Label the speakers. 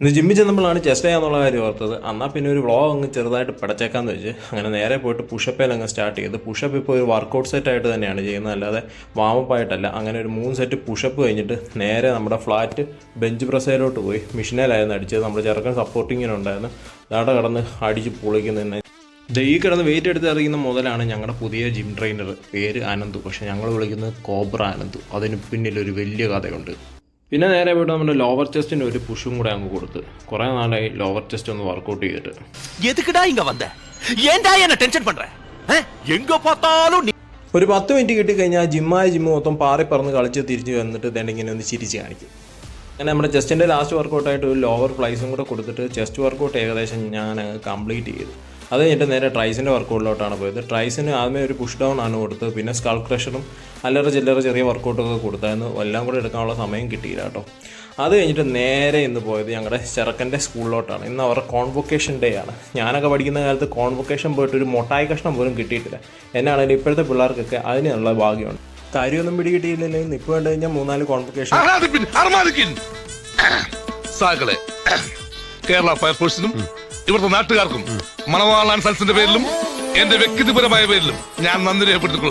Speaker 1: ഇന്ന് ജിമ്മിൽ ചെന്നപ്പോഴാണ് ചെസ്റ്റ് ചെയ്യാന്നുള്ള കാര്യം ഓർത്തത്. എന്നാൽ പിന്നെ ഒരു വ്ളോഗ് അങ്ങ് ചെറുതായിട്ട് പടച്ചേക്കാന്ന് വെച്ച് അങ്ങനെ നേരെ പോയിട്ട് പുഷപ്പേൽ അങ്ങ് സ്റ്റാർട്ട് ചെയ്ത്. പുഷപ്പ് ഇപ്പോൾ ഒരു വർക്കൗട്ട് സെറ്റായിട്ട് തന്നെയാണ് ചെയ്യുന്നത്, അല്ലാതെ വാമപ്പ് ആയിട്ടല്ല. അങ്ങനെ ഒരു 3 സെറ്റ് പുഷപ്പ് കഴിഞ്ഞിട്ട് നേരെ നമ്മുടെ ഫ്ലാറ്റ് ബെഞ്ച് പ്രസ്സയിലോട്ട് പോയി. മെഷീനിലായിരുന്നു അടിച്ചത്. നമ്മുടെ ചെറുക്കൻ സപ്പോർട്ടിങ്ങിനുണ്ടായിരുന്നു. അതാടെ കിടന്ന് അടിച്ച് പൊളിക്കുന്നതന്നെ. ഈ കിടന്ന് വെയിറ്റ് എടുത്ത് എറിയുന്ന മുതലാണ് ഞങ്ങളുടെ പുതിയ ജിം ട്രെയിനർ. പേര് അനന്തു, പക്ഷേ ഞങ്ങൾ വിളിക്കുന്നത് കോബ്ര അനന്തു. അതിന് പിന്നിലൊരു വലിയ കഥയുണ്ട്. പിന്നെ നേരെ പോയിട്ട് നമ്മുടെ ലോവർ ചെസ്റ്റിന് ഒരു പുഷും കൂടെ അങ്ങ് കൊടുത്ത്. കുറേ നാളായി ലോവർ ചെസ്റ്റ് ഒന്ന് വർക്കൗട്ട് ചെയ്തിട്ട്. ഒരു 10 മിനിറ്റ് കിട്ടിക്കഴിഞ്ഞാൽ ജിമ്മ് മൊത്തം പാറി പറന്ന് കളിച്ച് തിരിച്ച് വന്നിട്ട് തന്നെ ഇങ്ങനെ ഒന്ന് ചിരിച്ച് കാണിക്കും. അങ്ങനെ നമ്മുടെ ചെസ്റ്റിൻ്റെ ലാസ്റ്റ് വർക്കൗട്ടായിട്ട് ഒരു ലോവർ ഫ്ലൈസും കൂടെ കൊടുത്തിട്ട് ചെസ്റ്റ് വർക്കൗട്ട് ഏകദേശം ഞാൻ കംപ്ലീറ്റ് ചെയ്തു. അത് കഴിഞ്ഞിട്ട് നേരെ ട്രൈസിൻ്റെ വർക്കൗട്ടിലോട്ടാണ് പോയത്. ട്രൈസിന് ആദ്യമേ ഒരു പുഷ് ഡൗൺ ആണ് കൊടുത്തത്. പിന്നെ സ്കൾ ക്രഷറും അല്ലറ ചില്ലറ ചെറിയ വർക്കൗട്ടൊക്കെ കൊടുത്തായിരുന്നു. എല്ലാം കൂടെ എടുക്കാനുള്ള സമയം കിട്ടിയില്ല കേട്ടോ. അത് കഴിഞ്ഞിട്ട് നേരെ ഇന്ന് പോയത് ഞങ്ങളുടെ ചെറുക്കൻ്റെ സ്കൂളിലോട്ടാണ്. ഇന്ന് അവരുടെ കോൺവൊക്കേഷൻ ഡേ ആണ്. ഞാനൊക്കെ പഠിക്കുന്ന കാലത്ത് കോൺവൊക്കേഷൻ പോയിട്ട് ഒരു മൊട്ടായി കഷ്ണം പോലും കിട്ടിയിട്ടില്ല. എന്നാണെങ്കിലും ഇപ്പോഴത്തെ പിള്ളേർക്കൊക്കെ അതിനുള്ള ഭാഗ്യമാണ്. കാര്യമൊന്നും പിടികിട്ടിയില്ലല്ലേ. ഇപ്പോൾ കണ്ടു കഴിഞ്ഞാൽ 3-4 കോൺവൊക്കേഷൻ.
Speaker 2: കേരള ഫയർഫോഴ്സിനും ഇവിടുത്തെ നാട്ടുകാർക്കും മണവാളാൻ സൽസിന്റെ പേരിലും എന്റെ വ്യക്തിപരമായ പേരിലും ഞാൻ നന്ദി രേഖപ്പെടുത്തിക്കൊള്ളും.